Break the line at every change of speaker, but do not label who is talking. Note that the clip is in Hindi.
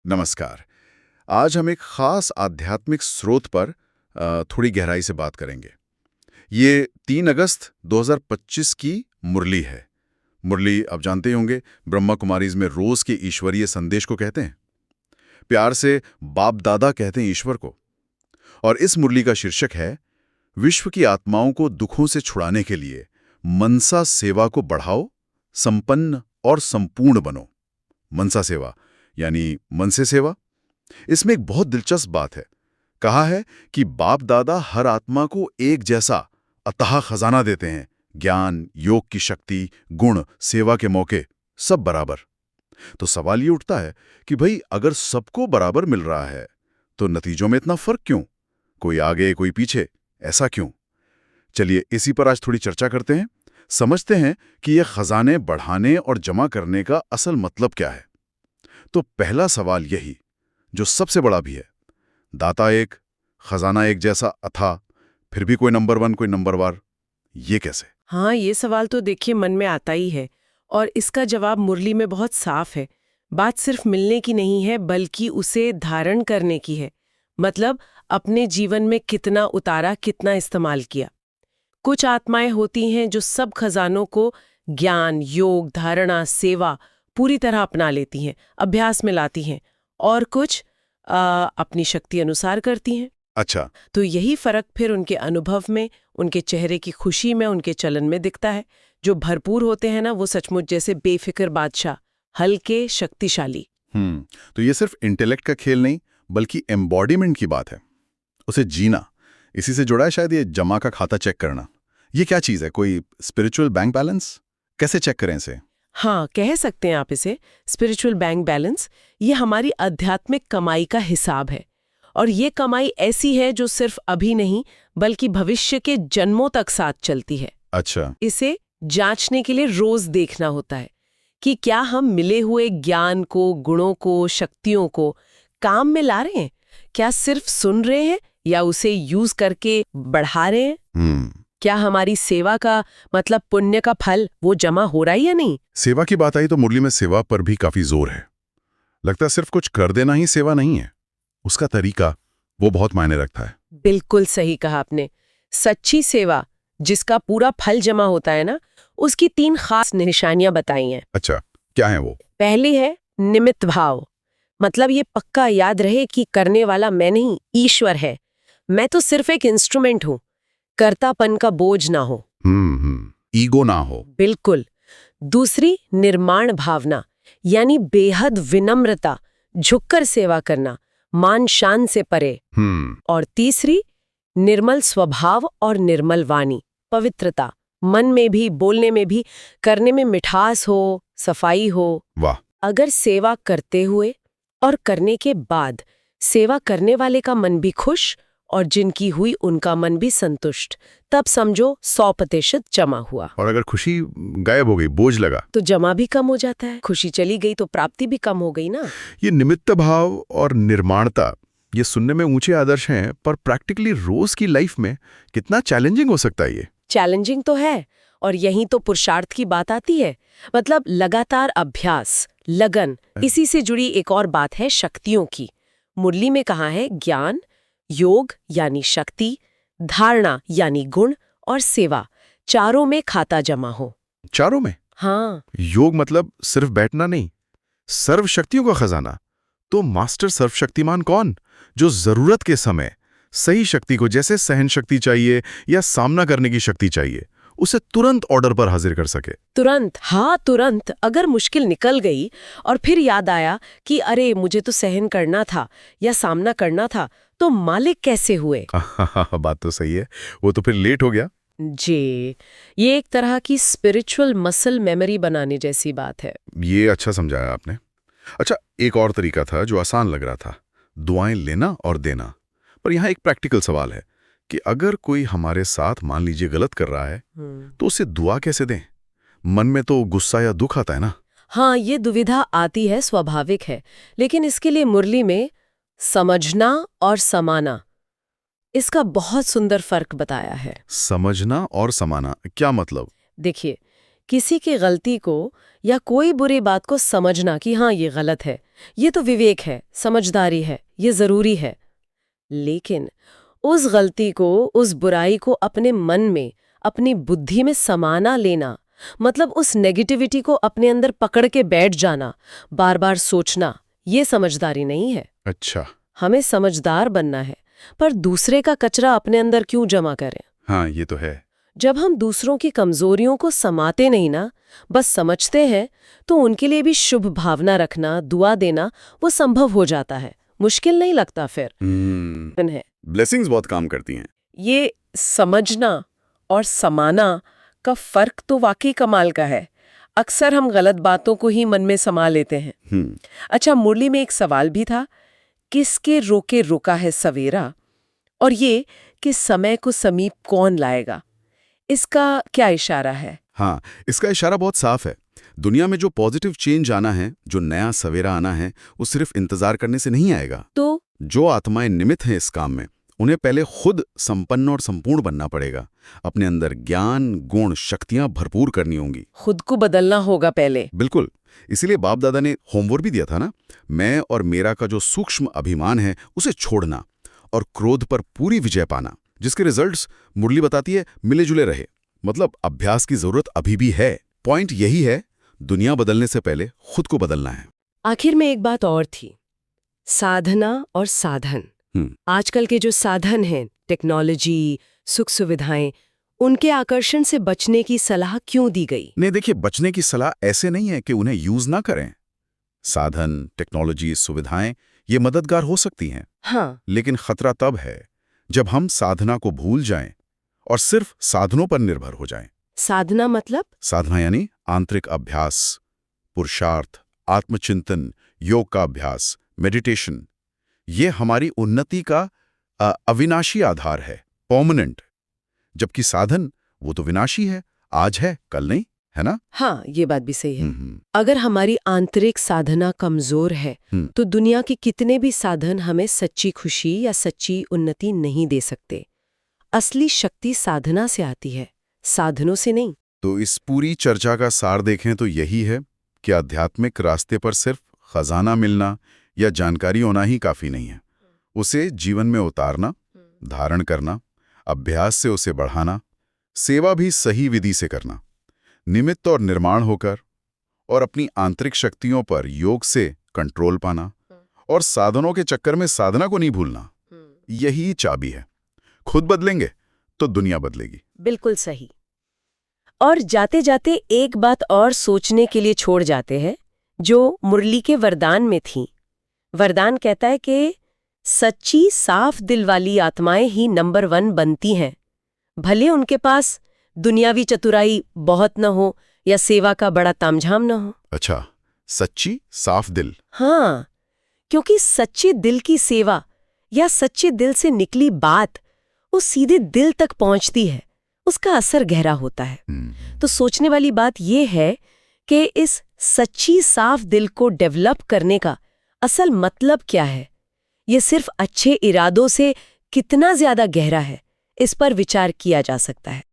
नमस्कार। आज हम एक खास आध्यात्मिक स्रोत पर थोड़ी गहराई से बात करेंगे। ये 3 अगस्त 2025 की मुरली है। मुरली आप जानते ही होंगे, ब्रह्मा कुमारीज में रोज के ईश्वरीय संदेश को कहते हैं। प्यार से बाप दादा कहते हैं ईश्वर को। और इस मुरली का शीर्षक है, विश्व की आत्माओं को दुखों से छुड़ाने के लिए मनसा सेवा को बढ़ाओ, संपन्न और संपूर्ण बनो। मनसा सेवा यानी मन से सेवा। इसमें एक बहुत दिलचस्प बात है। कहा है कि बाप दादा हर आत्मा को एक जैसा अथाह खजाना देते हैं, ज्ञान, योग की शक्ति, गुण, सेवा के मौके, सब बराबर। तो सवाल ये उठता है कि भाई अगर सबको बराबर मिल रहा है तो नतीजों में इतना फर्क क्यों? कोई आगे कोई पीछे, ऐसा क्यों? चलिए इसी पर आज थोड़ी चर्चा करते हैं। समझते हैं कि ये खजाने बढ़ाने और जमा करने का असल मतलब क्या है। तो पहला सवाल यही, जो सबसे बड़ा भी है, दाता एक, खजाना एक जैसा अथाह, फिर भी कोई नंबर 1 कोई नंबर वार, ये कैसे?
हाँ, ये सवाल तो देखिए मन में आता ही है और इसका जवाब मुरली में बहुत साफ है। बात सिर्फ मिलने की नहीं है बल्कि उसे धारण करने की है। मतलब अपने जीवन में कितना उतारा, कितना इस्तेमाल किया। कुछ आत्माएं होती हैं जो सब खजानों को ज्ञान, योग, धारणा, सेवा पूरी तरह अपना लेती हैं, अभ्यास में लाती हैं, और कुछ अपनी शक्ति अनुसार करती हैं।
अच्छा।
तो यही फर्क फिर उनके अनुभव में, उनके चेहरे की खुशी में, उनके चलन में दिखता है। जो भरपूर होते हैं ना, वो सचमुच जैसे बेफिक्र बादशाह, हल्के, शक्तिशाली।
तो ये सिर्फ इंटेलेक्ट का खेल नहीं बल्कि एम्बॉडीमेंट की बात है, उसे जीना। इसी से जुड़ा है शायद ये जमा का खाता चेक करना। ये क्या चीज है, कोई स्पिरिचुअल बैंक बैलेंस? कैसे चेक करें इसे?
हाँ, कह सकते हैं आप इसे स्पिरिचुअल बैंक बैलेंस। ये हमारी आध्यात्मिक कमाई का हिसाब है। और ये कमाई ऐसी है जो सिर्फ अभी नहीं बल्कि भविष्य के जन्मों तक साथ चलती है।
अच्छा।
इसे जांचने के लिए रोज देखना होता है कि क्या हम मिले हुए ज्ञान को, गुणों को, शक्तियों को काम में ला रहे हैं। क्या सिर्फ सुन रहे हैं या उसे यूज करके बढ़ा रहे हैं। क्या हमारी सेवा का मतलब पुण्य का फल वो जमा हो रहा है या नहीं।
सेवा की बात आई तो मुरली में सेवा पर भी काफी जोर है। लगता है सिर्फ कुछ कर देना ही सेवा नहीं है, उसका तरीका वो बहुत मायने रखता है।
बिल्कुल सही कहा आपने। सच्ची सेवा जिसका पूरा फल जमा होता है ना, उसकी 3 खास निशानियां बताई हैं।
अच्छा, क्या है वो?
पहली है निमित्त भाव। मतलब ये पक्का याद रहे कि करने वाला मैं नहीं, ईश्वर है। मैं तो सिर्फ एक इंस्ट्रूमेंट हूं। कर्तापन का बोझ ना हो।
ईगो ना हो।
बिल्कुल। दूसरी निर्माण भावना, यानी बेहद विनम्रता, झुककर सेवा करना, मान शान से परे। और तीसरी निर्मल स्वभाव और निर्मल वाणी, पवित्रता, मन में भी, बोलने में भी, करने में मिठास हो, सफाई हो।
वाह।
अगर सेवा करते हुए और करने के बाद सेवा करने वाले का मन भी खुश और जिनकी हुई उनका मन भी संतुष्ट, तब समझो 100% जमा हुआ।
और अगर खुशी गायब हो गई, बोझ लगा,
तो जमा भी कम हो जाता है। खुशी चली गई तो प्राप्ति भी कम हो गई ना।
ये निमित्त भाव और निर्माणता, ये सुनने में ऊंचे आदर्श हैं, पर प्रैक्टिकली रोज की लाइफ में कितना चैलेंजिंग हो सकता है ये?
चैलेंजिंग तो है, और यहीं तो पुरुषार्थ की बात आती है। मतलब लगातार अभ्यास, लगन। इसी से जुड़ी एक और बात है शक्तियों की। मुरली में कहा है ज्ञान, योग यानी शक्ति, धारणा यानी गुण, और सेवा, चारों में खाता जमा हो।
चारों में?
हाँ।
योग मतलब सिर्फ बैठना नहीं, सर्वशक्तियों का खजाना। तो मास्टर सर्वशक्तिमान कौन, जो जरूरत के समय सही शक्ति को, जैसे सहन शक्ति चाहिए या सामना करने की शक्ति चाहिए, उसे तुरंत ऑर्डर पर हाजिर कर सके?
तुरंत, हाँ तुरंत। अगर मुश्किल निकल गई और फिर याद आया कि अरे मुझे तो सहन करना था या सामना करना था, तो मालिक कैसे हुए?
बात तो सही है, वो तो फिर लेट हो गया।
जी, ये एक तरह की स्पिरिचुअल मसल मेमोरी बनाने जैसी बात है।
ये अच्छा समझाया आपने। अच्छा, एक और तरीका था जो आसान लग रहा था, दुआएं लेना और देना। पर यहाँ एक प्रैक्टिकल सवाल है कि अगर कोई हमारे साथ मान लीजिए गलत कर रहा है, तो उसे दुआ कैसे दें? मन में तो गुस्सा या दुख आता है ना।
हाँ, ये दुविधा आती है, स्वाभाविक है। लेकिन इसके लिए मुरली में समझना और समाना, इसका बहुत सुंदर फर्क बताया है।
समझना और समाना क्या मतलब?
देखिए, किसी की गलती को या कोई बुरी बात को समझना कि हाँ ये गलत है, ये तो विवेक है, समझदारी है, ये जरूरी है। लेकिन उस गलती को, उस बुराई को अपने मन में, अपनी बुद्धि में समाना लेना, मतलब उस नेगेटिविटी को अपने अंदर पकड़ के बैठ जाना, बार बार सोचना, ये समझदारी नहीं है।
अच्छा।
हमें समझदार बनना है, पर दूसरे का कचरा अपने अंदर क्यों जमा करें?
हाँ, ये तो है।
जब हम दूसरों की कमजोरियों को समाते नहीं ना, बस समझते हैं, तो उनके लिए भी शुभ भावना रखना, दुआ देना, वो संभव हो जाता है। मुश्किल नहीं लगता फिर। है
ब्लेसिंग्स बहुत काम करती हैं।
ये समझना और समाना का फर्क तो वाकई कमाल का है। अक्सर हम गलत बातों को ही मन में समा लेते हैं। अच्छा, मुरली में एक सवाल भी था, किसके रोके रुका है सवेरा, और ये कि समय को समीप कौन लाएगा, इसका क्या इशारा है?
हाँ, इसका इशारा बहुत साफ है। दुनिया में जो पॉजिटिव चेंज आना है, जो नया सवेरा आना है, वो सिर्फ इंतजार करने से नहीं आएगा।
तो
जो आत्माएं निमित्त हैं इस काम में, उन्हें पहले खुद संपन्न और संपूर्ण बनना पड़ेगा। अपने अंदर ज्ञान, गुण, शक्तियां भरपूर करनी होंगी।
खुद को बदलना होगा पहले।
बिल्कुल। इसीलिए बाप दादा ने होमवर्क भी दिया था ना, मैं और मेरा का जो सूक्ष्म अभिमान है उसे छोड़ना और क्रोध पर पूरी विजय पाना, जिसके रिजल्ट्स मुरली बताती है मिले जुले रहे। मतलब अभ्यास की जरूरत अभी भी है। पॉइंट यही है, दुनिया बदलने से पहले खुद को बदलना है।
आखिर में एक बात और थी, साधना और साधन। आजकल के जो साधन हैं, टेक्नोलॉजी, सुख सुविधाएं, उनके आकर्षण से बचने की सलाह क्यों दी गई?
नहीं, देखिए, बचने की सलाह ऐसे नहीं है कि उन्हें यूज ना करें। साधन, टेक्नोलॉजी, सुविधाएं ये मददगार हो सकती हैं।
हाँ,
लेकिन खतरा तब है जब हम साधना को भूल जाएं और सिर्फ साधनों पर निर्भर हो जाएं।
साधना मतलब?
साधना यानी आंतरिक अभ्यास, पुरुषार्थ, आत्मचिंतन, योग का अभ्यास, मेडिटेशन। ये हमारी उन्नति का अविनाशी आधार है, परमानेंट। जबकि साधन वो तो विनाशी है, आज है कल नहीं, है ना?
हाँ, ये बात भी सही है। अगर हमारी आंतरिक साधना कमजोर है, तो दुनिया के कितने भी साधन हमें सच्ची खुशी या सच्ची उन्नति नहीं दे सकते। असली शक्ति साधना से आती है, साधनों से नहीं।
तो इस पूरी चर्चा का सार देखें तो यही है कि आध्यात्मिक रास्ते पर सिर्फ खजाना मिलना या जानकारी होना ही काफी नहीं है। उसे जीवन में उतारना, धारण करना, अभ्यास से उसे बढ़ाना, सेवा भी सही विधि से करना, निमित्त और निर्माण होकर, और अपनी आंतरिक शक्तियों पर योग से कंट्रोल पाना, और साधनों के चक्कर में साधना को नहीं भूलना, यही चाबी है। खुद बदलेंगे तो दुनिया बदलेगी।
बिल्कुल सही। और जाते जाते एक बात और सोचने के लिए छोड़ जाते हैं, जो मुरली के वरदान में थी। वरदान कहता है कि सच्ची साफ दिल वाली आत्माएं ही नंबर 1 बनती हैं, भले उनके पास दुनियावी चतुराई बहुत न हो या सेवा का बड़ा तामझाम न हो।
अच्छा, सच्ची साफ दिल।
हाँ, क्योंकि सच्चे दिल की सेवा या सच्चे दिल से निकली बात वो सीधे दिल तक पहुंचती है, उसका असर गहरा होता है। तो सोचने वाली बात यह है कि इस सच्ची साफ दिल को डेवलप करने का असल मतलब क्या है? ये सिर्फ अच्छे इरादों से कितना ज्यादा गहरा है, इस पर विचार किया जा सकता है।